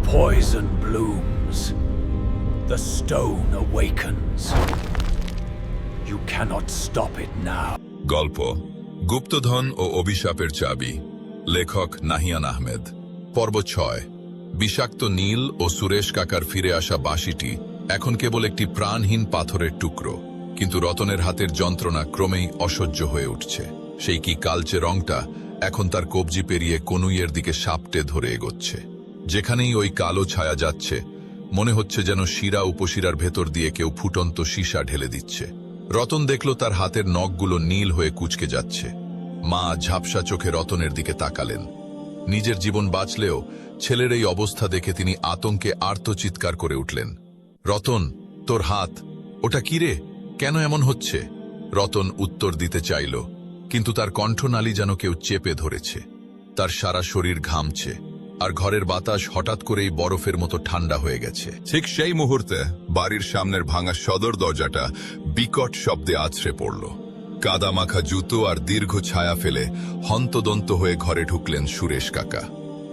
poison blooms. The stone awakens. You cannot stop it now. গল্প গুপ্তধন ও অভিশাপের চাবি, লেখক নাহিয়ান আহমেদ। পর্ব 6। বিষাক্ত নীল ও সুরেশ কাকার ফিরে আসা বাঁশিটি এখন কেবল একটি প্রাণহীন পাথরের টুকরো, কিন্তু রতনের হাতের যন্ত্রণা ক্রমেই অসহ্য হয়ে উঠছে। সেই কি কালচে রংটা এখন তার কবজি পেরিয়ে কনুইয়ের দিকে সাপটে ধরে এগোচ্ছে। যেখানেই ওই কালো ছায়া যাচ্ছে, মনে হচ্ছে যেন শিরা উপশিরার ভেতর দিয়ে কেউ ফুটন্ত সীসা ঢেলে দিচ্ছে। রতন দেখল তার হাতের নখগুলো নীল হয়ে কুঁচকে যাচ্ছে। মা ঝাপসা চোখে রতনের দিকে তাকালেন। নিজের জীবন বাঁচলেও ছেলের এই অবস্থা দেখে তিনি আতঙ্কে আর্তচিৎকার করে উঠলেন, রতন, তোর হাত, ওটা কি রে? কেন এমন হচ্ছে? রতন উত্তর দিতে চাইল, কিন্তু তার কণ্ঠনালী যেন কেউ চেপে ধরেছে। তার সারা শরীর ঘামছে, আর ঘরের বাতাস হঠাৎ করেই বরফের মতো ঠান্ডা হয়ে গেছে। ঠিক সেই মুহূর্তে বাড়ির সামনের ভাঙা সদর দরজাটা বিকট শব্দে আছড়ে পড়ল। কাদামাখা জুতো আর দীর্ঘ ছায়া ফেলে হন্তদন্ত হয়ে ঘরে ঢুকলেন সুরেশ কাকা।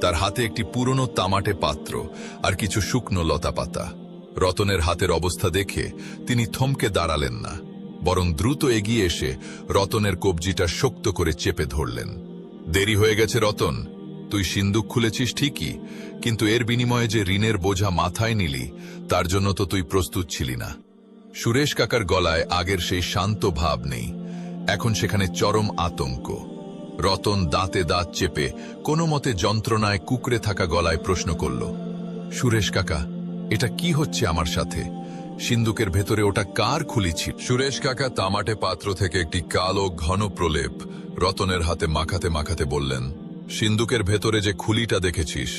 তার হাতে একটি পুরনো তামাটে পাত্র আর কিছু শুকনো লতাপাতা। রতনের হাতের অবস্থা দেখে তিনি থমকে দাঁড়ালেন না, বরং দ্রুত এগিয়ে এসে রতনের কবজিটা শক্ত করে চেপে ধরলেন। দেরি হয়ে গেছে রতন, তুই সিন্দুক খুলেছিস ঠিকই, কিন্তু এর বিনিময়ে যে ঋণের বোঝা মাথায় নিলি, তার জন্য তো তুই প্রস্তুত ছিলি না। সুরেশ কাকার গলায় আগের সেই শান্ত ভাব নেই, এখন সেখানে চরম আতঙ্ক। রতন দাঁতে দাঁত চেপে কোনো মতে যন্ত্রণায় কুকড়ে থাকা গলায় প্রশ্ন করল, সুরেশ কাকা, এটা কি হচ্ছে আমার সাথে? সিন্দুকের ভেতরে ওটা কার খুলি ছিল? সুরেশ কাকা তামাটে পাত্র থেকে একটি কালো ঘন প্রলেপ রতনের হাতে মাখাতে মাখাতে বললেন, সিন্দুকের ভেতরে যে খুলিটা দেখেছিস,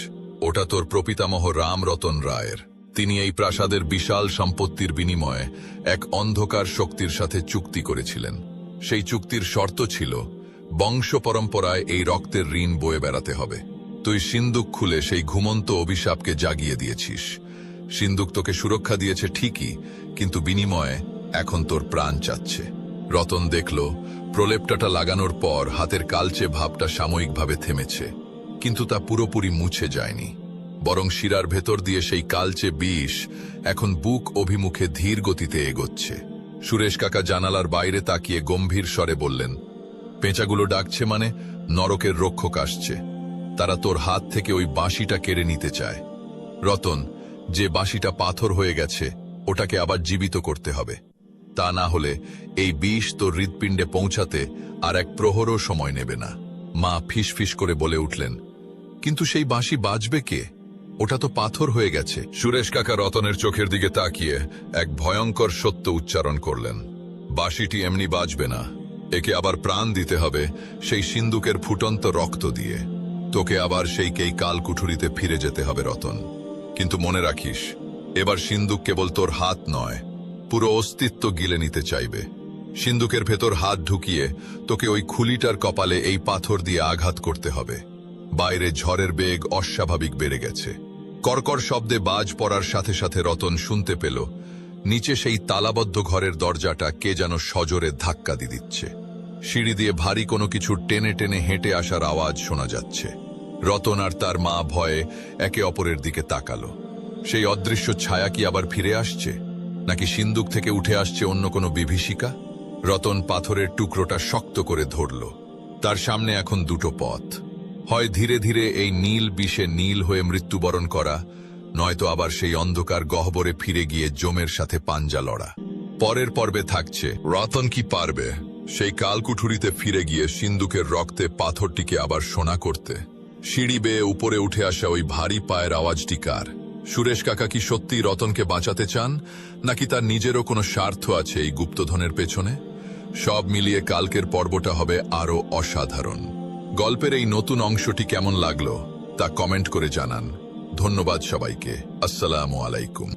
ওটা তোর প্রপিতামহ রাম রতন রায়ের। তিনি এই প্রাসাদের বিশাল সম্পত্তির বিনিময়ে এক অন্ধকার শক্তির সাথে চুক্তি করেছিলেন। সেই চুক্তির শর্ত ছিল, বংশ পরম্পরায় এই রক্তের ঋণ বয়ে বেড়াতে হবে। তুই সিন্দুক খুলে সেই ঘুমন্ত অভিশাপকে জাগিয়ে দিয়েছিস। সিন্দুক তোকে সুরক্ষা দিয়েছে ঠিকই, কিন্তু বিনিময়ে এখন তোর প্রাণ চাচ্ছে। রতন দেখল প্রলেপটাটা লাগানোর পর হাতের কালচে ভাবটা সাময়িকভাবে থেমেছে, কিন্তু তা পুরোপুরি মুছে যায়নি, বরং শিরার ভেতর দিয়ে সেই কালচে বিষ এখন বুক অভিমুখে ধীর গতিতে এগোচ্ছে। সুরেশ কাকা জানালার বাইরে তাকিয়ে গম্ভীর স্বরে বললেন, পেঁচাগুলো ডাকছে মানে নরকের রক্ষক আসছে। তারা তোর হাত থেকে ওই বাঁশিটা কেড়ে নিতে চায়। রতন, যে বাঁশিটা পাথর হয়ে গেছে, ওটাকে আবার জীবিত করতে হবে। তা না হলে এই বিষ তোর হৃৎপিণ্ডে পৌঁছাতে আর এক প্রহরও সময় নেবে না। মা ফিসফিস করে বলে উঠলেন, কিন্তু সেই বাঁশি বাজবে কে? ওটা তো পাথর হয়ে গেছে। সুরেশ কাকা রতনের চোখের দিকে তাকিয়ে এক ভয়ঙ্কর সত্য উচ্চারণ করলেন, বাঁশিটি এমনি বাজবে না, একে আবার প্রাণ দিতে হবে সেই সিন্দুকের ফুটন্ত রক্ত দিয়ে। তোকে আবার সেই কালকুঠুরিতে ফিরে যেতে হবে রতন। কিন্তু মনে রাখিস, এবার সিন্দুক কেবল তোর হাত নয়, পুরো অস্তিত্ব গিলে নিতে চাইবে। সিন্দুকের ভেতর হাত ঢুকিয়ে তোকে ওই খুলিটার কপালে এই পাথর দিয়ে আঘাত করতে হবে। বাইরে ঝড়ের বেগ অস্বাভাবিক বেড়ে গেছে। কর্কর শব্দে বাজ পড়ার সাথে সাথে রতন শুনতে পেল নিচে সেই তালাবদ্ধ ঘরের দরজাটা কে যেন সজোরে ধাক্কা দিচ্ছে। সিঁড়ি দিয়ে ভারী কোনো কিছু টেনে টেনে হেঁটে আসার আওয়াজ শোনা যাচ্ছে। রতন আর তার মা ভয়ে একে অপরের দিকে তাকালো। সেই অদৃশ্য ছায়া কি আবার ফিরে আসছে, নাকি সিন্দুক থেকে উঠে আসছে অন্য কোনো বিভীষিকা? রতন পাথরের টুকরোটা শক্ত করে ধরল। তার সামনে এখন দুটো পথ, হয় ধীরে ধীরে এই নীল বিষে নীল হয়ে মৃত্যুবরণ করা, নয়তো আবার সেই অন্ধকার গহ্বরে ফিরে গিয়ে জমের সাথে পাঞ্জা লড়া। পরের পর্বে থাকছে, রতন কি পারবে সেই কালকুঠুরিতে ফিরে গিয়ে সিন্দুকের রক্তে পাথরটিকে আবার সোনা করতে? সিঁড়ি বেয়ে উপরে উঠে আসা ওই ভারী পায়ের আওয়াজটি কার? সুরেশ কাকা কি সত্যি রতনকে বাঁচাতে চান, নাকি তার নিজেরও কোনো স্বার্থ আছে এই গুপ্তধনের পেছনে? সব মিলিয়ে কালকের পর্বটা হবে আরো অসাধারণ। গল্পের এই নতুন অংশটি কেমন লাগলো তা কমেন্ট করে জানান। ধন্যবাদ সবাইকে। আসসালামু আলাইকুম।